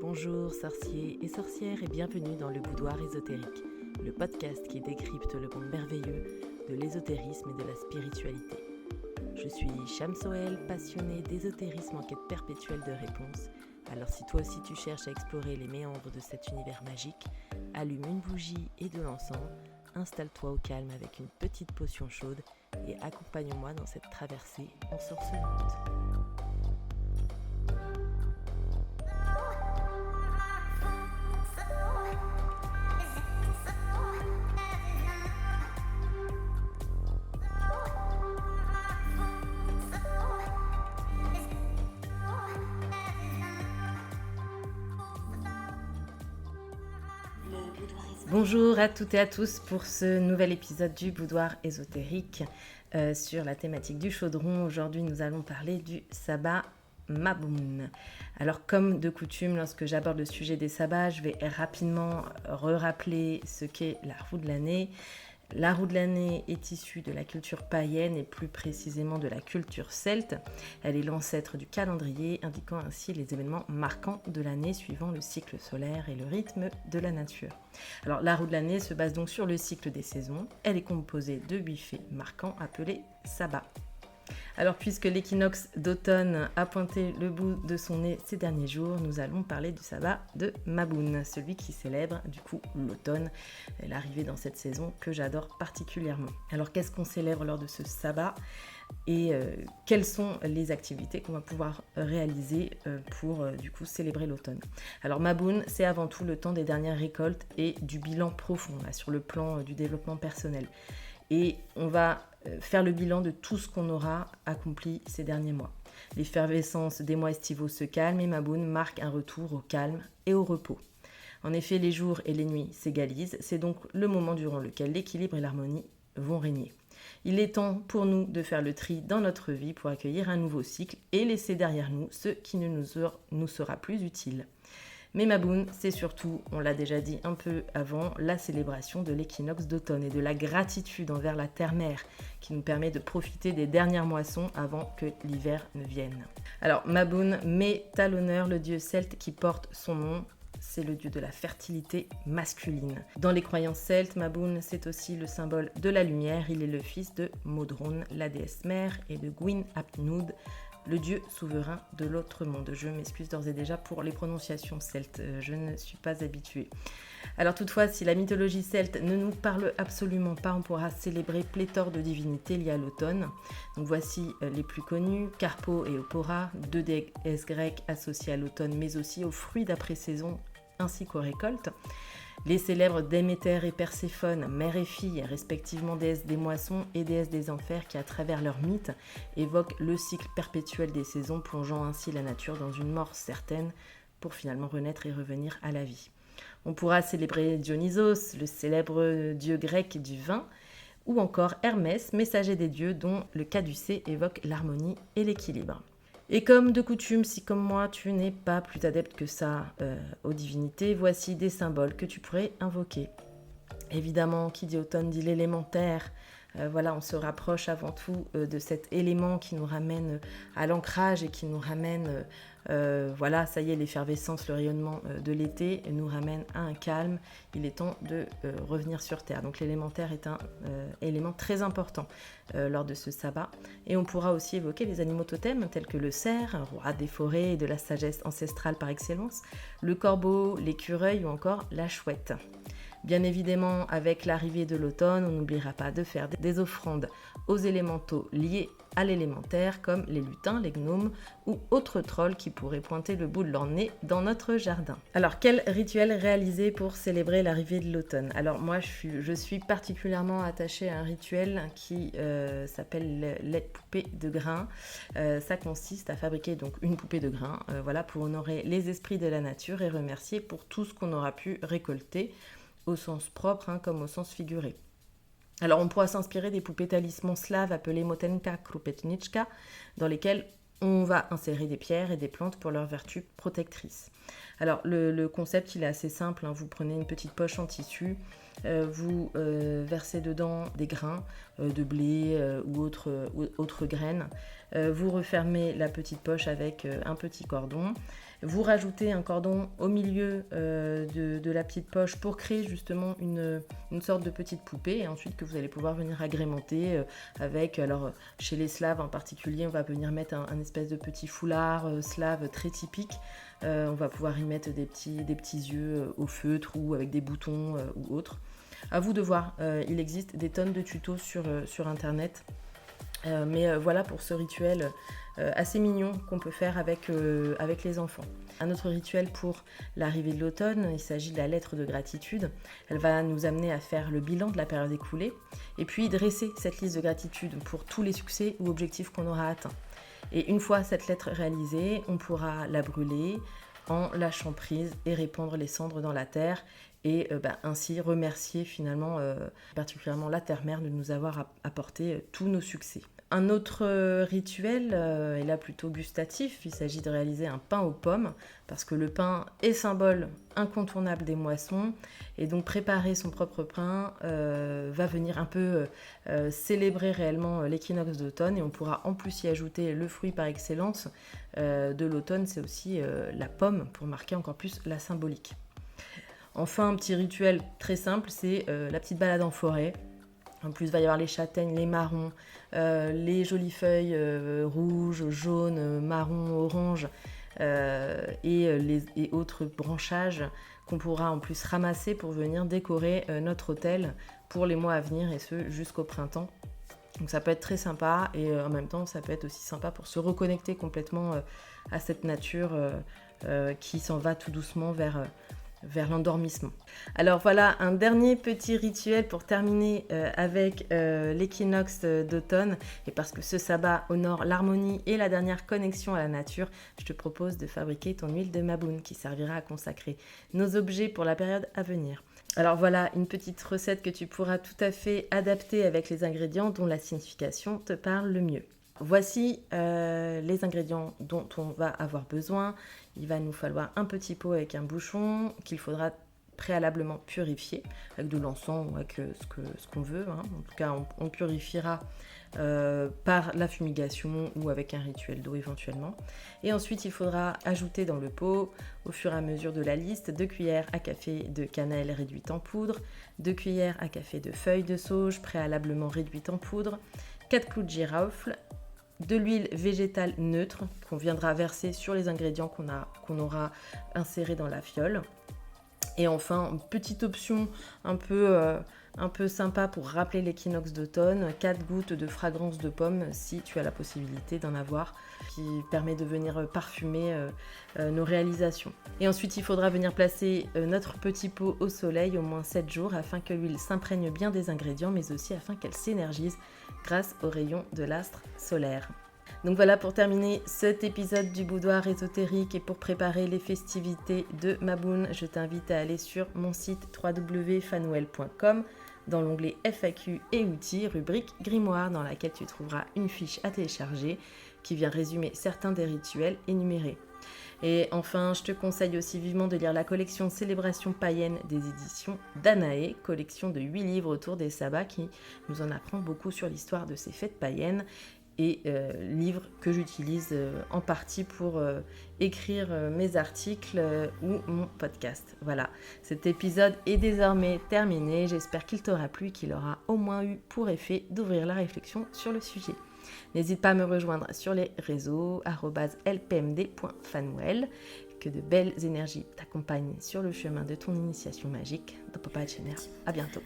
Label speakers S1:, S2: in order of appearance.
S1: Bonjour sorciers et sorcières et bienvenue dans le Boudoir ésotérique, le podcast qui décrypte le monde merveilleux de l'ésotérisme et de la spiritualité. Je suis Shamsoel, passionnée d'ésotérisme en quête perpétuelle de réponses. Alors si toi aussi tu cherches à explorer les méandres de cet univers magique, allume une bougie et de l'encens, installe-toi au calme avec une petite potion chaude et accompagne-moi dans cette traversée ensorcelante. Bonjour à toutes et à tous pour ce nouvel épisode du Boudoir ésotérique sur la thématique du chaudron. Aujourd'hui, nous allons parler du sabbat Mabon. Alors, comme de coutume, lorsque j'aborde le sujet des sabbats, je vais rapidement rappeler ce qu'est la roue de l'année. La roue de l'année est issue de la culture païenne et plus précisément de la culture celte. Elle est l'ancêtre du calendrier, indiquant ainsi les événements marquants de l'année suivant le cycle solaire et le rythme de la nature. Alors la roue de l'année se base donc sur le cycle des saisons. Elle est composée de 8 faits marquants appelés sabbats. Alors puisque l'équinoxe d'automne a pointé le bout de son nez ces derniers jours, nous allons parler du sabbat de Mabon, celui qui célèbre du coup l'automne, l'arrivée dans cette saison que j'adore particulièrement. Alors qu'est-ce qu'on célèbre lors de ce sabbat et quelles sont les activités qu'on va pouvoir réaliser pour du coup célébrer l'automne. Alors Mabon, c'est avant tout le temps des dernières récoltes et du bilan profond là, sur le plan du développement personnel. Et on va faire le bilan de tout ce qu'on aura accompli ces derniers mois. L'effervescence des mois estivaux se calme et Mabon marque un retour au calme et au repos. En effet, les jours et les nuits s'égalisent, c'est donc le moment durant lequel l'équilibre et l'harmonie vont régner. Il est temps pour nous de faire le tri dans notre vie pour accueillir un nouveau cycle et laisser derrière nous ce qui ne nous sera plus utile. Mais Mabon, c'est surtout, on l'a déjà dit un peu avant, la célébration de l'équinoxe d'automne et de la gratitude envers la terre-mère qui nous permet de profiter des dernières moissons avant que l'hiver ne vienne. Alors Mabon met à l'honneur le dieu celte qui porte son nom. C'est le dieu de la fertilité masculine. Dans les croyances celtes, Mabon, c'est aussi le symbole de la lumière. Il est le fils de Modron, la déesse mère, et de Gwyn ap Nudd, le dieu souverain de l'autre monde. Je m'excuse d'ores et déjà pour les prononciations celtes, je ne suis pas habituée. Alors toutefois, si la mythologie celte ne nous parle absolument pas, on pourra célébrer pléthore de divinités liées à l'automne. Donc voici les plus connus, Carpo et Opora, deux déesses grecques associées à l'automne, mais aussi aux fruits d'après-saison ainsi qu'aux récoltes. Les célèbres Déméter et Perséphone, mère et fille, respectivement déesses des moissons et déesses des enfers qui, à travers leurs mythes, évoquent le cycle perpétuel des saisons, plongeant ainsi la nature dans une mort certaine pour finalement renaître et revenir à la vie. On pourra célébrer Dionysos, le célèbre dieu grec du vin, ou encore Hermès, messager des dieux dont le caducée évoque l'harmonie et l'équilibre. Et comme de coutume, si comme moi tu n'es pas plus adepte que ça aux divinités, voici des symboles que tu pourrais invoquer. Évidemment, qui dit automne dit l'élémentaire. Voilà, on se rapproche avant tout de cet élément qui nous ramène à l'ancrage et qui nous ramène, voilà, ça y est, l'effervescence, le rayonnement de l'été nous ramène à un calme. Il est temps de revenir sur Terre. Donc l'élémentaire est un élément très important lors de ce sabbat. Et on pourra aussi évoquer les animaux totems tels que le cerf, un roi des forêts et de la sagesse ancestrale par excellence, le corbeau, l'écureuil ou encore la chouette. Bien évidemment, avec l'arrivée de l'automne, on n'oubliera pas de faire des offrandes aux élémentaux liés à l'élémentaire, comme les lutins, les gnomes ou autres trolls qui pourraient pointer le bout de leur nez dans notre jardin. Alors, quel rituel réaliser pour célébrer l'arrivée de l'automne ? Alors moi, je suis particulièrement attachée à un rituel qui s'appelle les poupées de grains. Ça consiste à fabriquer donc une poupée de grains, voilà, pour honorer les esprits de la nature et remercier pour tout ce qu'on aura pu récolter, au sens propre comme au sens figuré. Alors on pourra s'inspirer des poupées talismans slaves appelées Motenka Krupetniczka, dans lesquelles on va insérer des pierres et des plantes pour leur vertu protectrice. Alors le concept il est assez simple, vous prenez une petite poche en tissu, vous versez dedans des grains, de blé ou autres graines. Vous refermez la petite poche avec un petit cordon. Vous rajoutez un cordon au milieu de la petite poche pour créer justement une sorte de petite poupée, et ensuite que vous allez pouvoir venir agrémenter avec, alors chez les Slaves en particulier, on va venir mettre un espèce de petit foulard slave très typique. On va pouvoir y mettre des petits yeux au feutre ou avec des boutons ou autres. À vous de voir, il existe des tonnes de tutos sur internet. Mais voilà pour ce rituel assez mignon qu'on peut faire avec les enfants. Un autre rituel pour l'arrivée de l'automne, il s'agit de la lettre de gratitude. Elle va nous amener à faire le bilan de la période écoulée et puis dresser cette liste de gratitude pour tous les succès ou objectifs qu'on aura atteints. Et une fois cette lettre réalisée, on pourra la brûler en lâchant prise et répandre les cendres dans la terre et ainsi remercier finalement particulièrement la terre-mère de nous avoir apporté tous nos succès. Un autre rituel est là plutôt gustatif, il s'agit de réaliser un pain aux pommes, parce que le pain est symbole incontournable des moissons, et donc préparer son propre pain va venir un peu célébrer réellement l'équinoxe d'automne, et on pourra en plus y ajouter le fruit par excellence de l'automne, c'est aussi la pomme, pour marquer encore plus la symbolique. Enfin, un petit rituel très simple, c'est la petite balade en forêt. En plus, il va y avoir les châtaignes, les marrons, les jolies feuilles rouges, jaunes, marrons, oranges et autres branchages qu'on pourra en plus ramasser pour venir décorer notre hôtel pour les mois à venir, et ce jusqu'au printemps. Donc ça peut être très sympa, et en même temps ça peut être aussi sympa pour se reconnecter complètement à cette nature qui s'en va tout doucement vers l'endormissement. Alors voilà, un dernier petit rituel pour terminer avec l'équinoxe d'automne, et parce que ce sabbat honore l'harmonie et la dernière connexion à la nature, je te propose de fabriquer ton huile de maboun qui servira à consacrer nos objets pour la période à venir. Alors voilà une petite recette que tu pourras tout à fait adapter avec les ingrédients dont la signification te parle le mieux. Voici les ingrédients dont on va avoir besoin. Il va nous falloir un petit pot avec un bouchon qu'il faudra préalablement purifier avec de l'encens ou avec ce qu'on veut. En tout cas, on purifiera par la fumigation ou avec un rituel d'eau éventuellement. Et ensuite, il faudra ajouter dans le pot, au fur et à mesure de la liste, 2 cuillères à café de cannelle réduite en poudre, 2 cuillères à café de feuilles de sauge préalablement réduites en poudre, 4 clous de girofle, de l'huile végétale neutre qu'on viendra verser sur les ingrédients qu'on aura insérés dans la fiole. Et enfin, une petite option un peu sympa pour rappeler l'équinoxe d'automne, 4 gouttes de fragrance de pomme si tu as la possibilité d'en avoir, qui permet de venir parfumer nos réalisations. Et ensuite, il faudra venir placer notre petit pot au soleil au moins 7 jours afin que l'huile s'imprègne bien des ingrédients, mais aussi afin qu'elle s'énergise grâce aux rayons de l'astre solaire. Donc voilà pour terminer cet épisode du boudoir ésotérique, et pour préparer les festivités de Maboun, je t'invite à aller sur mon site www.fanwell.com dans l'onglet FAQ et outils, rubrique grimoire, dans laquelle tu trouveras une fiche à télécharger qui vient résumer certains des rituels énumérés. Et enfin, je te conseille aussi vivement de lire la collection Célébration païenne des éditions Danaé, collection de 8 livres autour des sabbats qui nous en apprend beaucoup sur l'histoire de ces fêtes païennes, et livre que j'utilise en partie pour écrire mes articles ou mon podcast. Voilà, cet épisode est désormais terminé. J'espère qu'il t'aura plu, qu'il aura au moins eu pour effet d'ouvrir la réflexion sur le sujet. N'hésite pas à me rejoindre sur les réseaux @lpmd.fanwell. Que de belles énergies t'accompagnent sur le chemin de ton initiation magique. À bientôt.